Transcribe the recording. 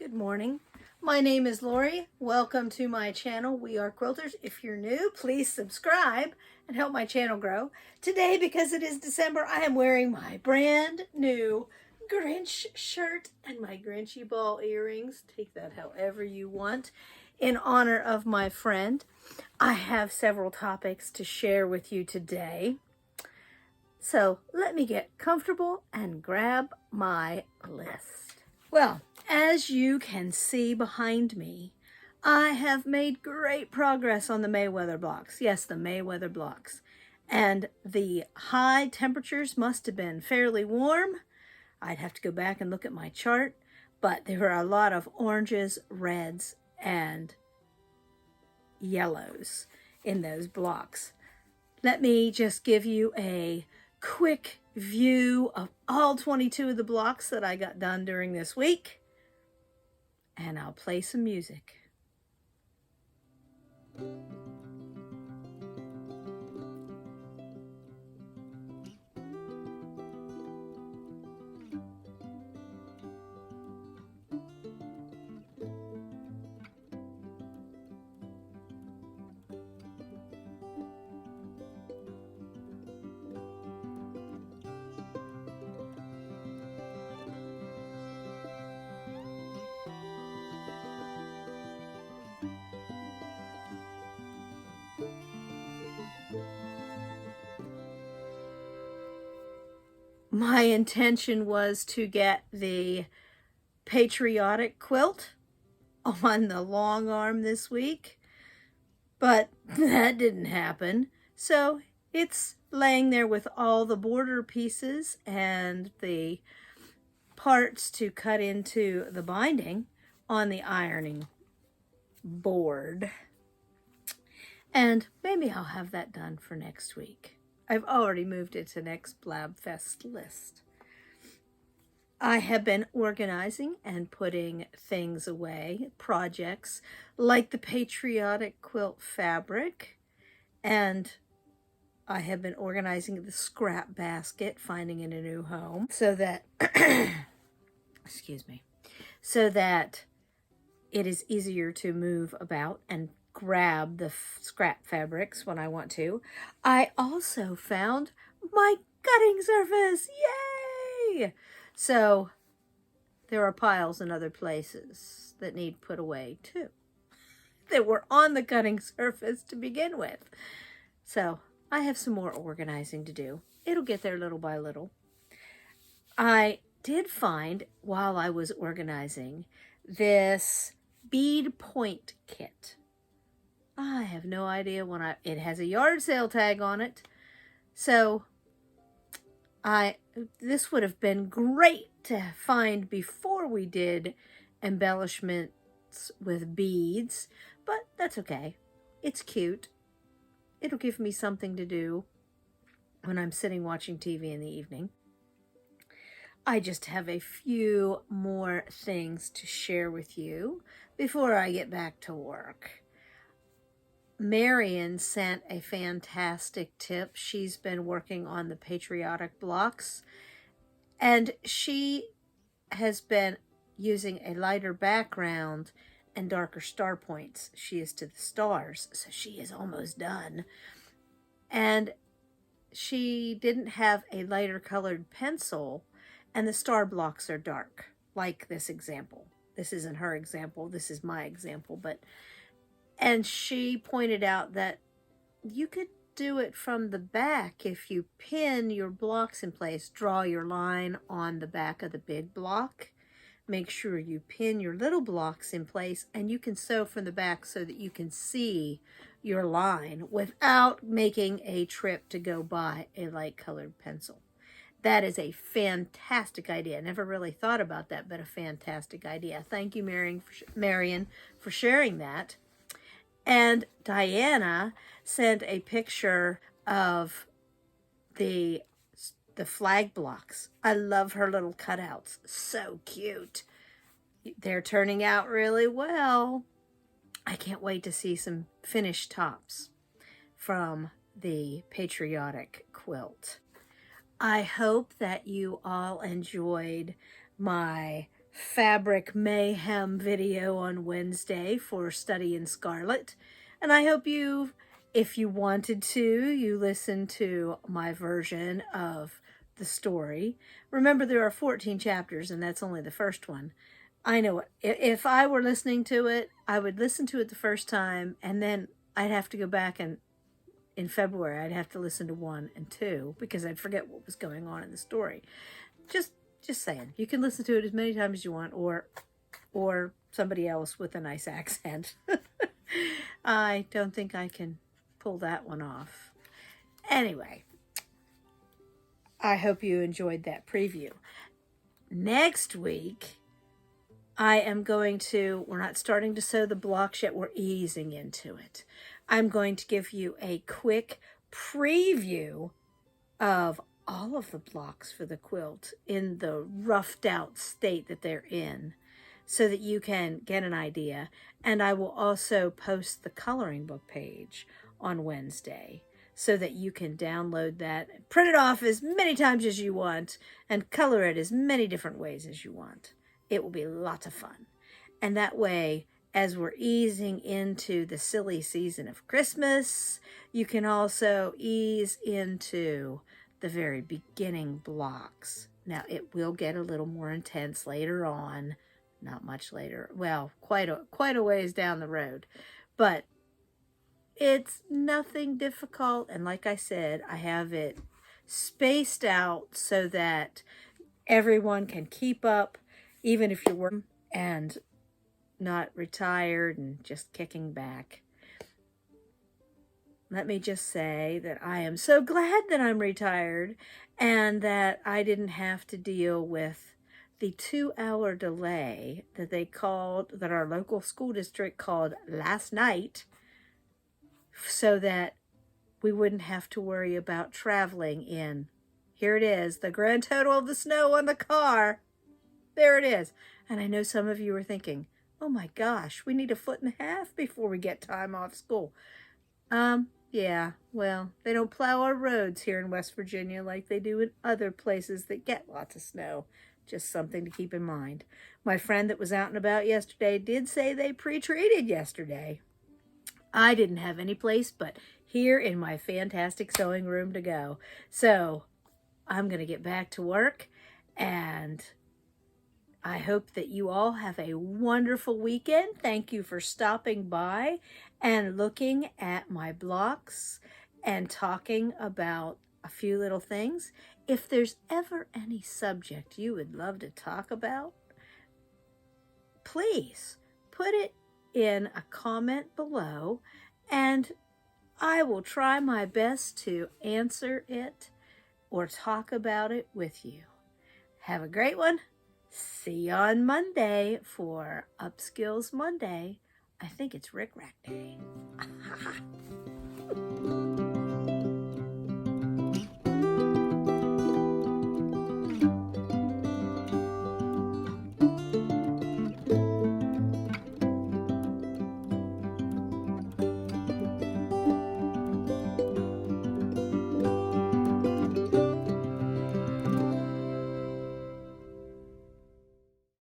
Good morning. My name is Lorrie. Welcome to my channel. We are quilters. If you're new, please subscribe and help my channel grow. Today, because it is December, I am wearing my brand new Grinch shirt and my Grinchy ball earrings. Take that however you want. In honor of my friend, I have several topics to share with you today. So let me get comfortable and grab my list. Well, as you can see behind me, I have made great progress on the Mayweather blocks. Yes, the Mayweather blocks. And the high temperatures must have been fairly warm. I'd have to go back and look at my chart, but there were a lot of oranges, reds, and yellows in those blocks. Let me just give you a quick view of all 22 of the blocks that I got done during this week, and I'll play some music. My intention was to get the patriotic quilt on the long arm this week, but that didn't happen. So it's laying there with all the border pieces and the parts to cut into the binding on the ironing board. And maybe I'll have that done for next week. I've already moved it to next BLABFEST list. I have been organizing and putting things away, projects like the patriotic quilt fabric, and I have been organizing the scrap basket, finding it a new home, so that, excuse me, so that it is easier to move about and grab the scrap fabrics when I want to. I also found my cutting surface. Yay! So there are piles in other places that need put away too, that were on the cutting surface to begin with. So I have some more organizing to do. It'll get there little by little. I did find, while I was organizing, this bead point kit. I have no idea when it has a yard sale tag on it. So this would have been great to find before we did embellishments with beads, but that's okay. It's cute. It'll give me something to do when I'm sitting watching TV in the evening. I just have a few more things to share with you before I get back to work. Marion sent a fantastic tip. She's been working on the patriotic blocks, and she has been using a lighter background and darker star points. She is to the stars, so she is almost done. And she didn't have a lighter colored pencil, and the star blocks are dark, like this example. This isn't her example, this is my example, and she pointed out that you could do it from the back if you pin your blocks in place. Draw your line on the back of the big block. Make sure you pin your little blocks in place, and you can sew from the back so that you can see your line without making a trip to go buy a light colored pencil. That is a fantastic idea. I never really thought about that, but a fantastic idea. Thank you, Marion, for sharing that. And Diana sent a picture of the flag blocks. I love her little cutouts. So cute. They're turning out really well. I can't wait to see some finished tops from the patriotic quilt. I hope that you all enjoyed my Fabric Mayhem video on Wednesday for Study in Scarlet. And I hope you, if you wanted to, you listen to my version of the story. Remember, there are 14 chapters, and that's only the first one. I know if I were listening to it, I would listen to it the first time, and then I'd have to go back, and in February, I'd have to listen to 1 and 2 because I'd forget what was going on in the story. Just saying. You can listen to it as many times as you want, or somebody else with a nice accent. I don't think I can pull that one off. Anyway, I hope you enjoyed that preview. Next week, I am going to, we're not starting to sew the blocks yet, we're easing into it. I'm going to give you a quick preview of all of the blocks for the quilt in the roughed out state that they're in so that you can get an idea. And I will also post the coloring book page on Wednesday so that you can download that, print it off as many times as you want, and color it as many different ways as you want. It will be lots of fun. And that way, as we're easing into the silly season of Christmas, you can also ease into the very beginning blocks. Now, it will get a little more intense later on, not much later, well, quite a ways down the road, but it's nothing difficult. And like I said, I have it spaced out so that everyone can keep up, even if you're working and not retired and just kicking back. Let me just say that I am so glad that I'm retired and that I didn't have to deal with the 2-hour delay that our local school district called last night, so that we wouldn't have to worry about traveling in. Here it is, the grand total of the snow on the car. There it is. And I know some of you are thinking, oh my gosh, we need 1.5 feet before we get time off school. Yeah, well, they don't plow our roads here in West Virginia like they do in other places that get lots of snow. Just something to keep in mind. My friend that was out and about yesterday did say they pre-treated yesterday. I didn't have any place but here in my fantastic sewing room to go. So I'm going to get back to work, and I hope that you all have a wonderful weekend. Thank you for stopping by and looking at my blocks and talking about a few little things. If there's ever any subject you would love to talk about, please put it in a comment below, and I will try my best to answer it or talk about it with you. Have a great one. See you on Monday for Upskills Monday. I think it's Rick Rack Day.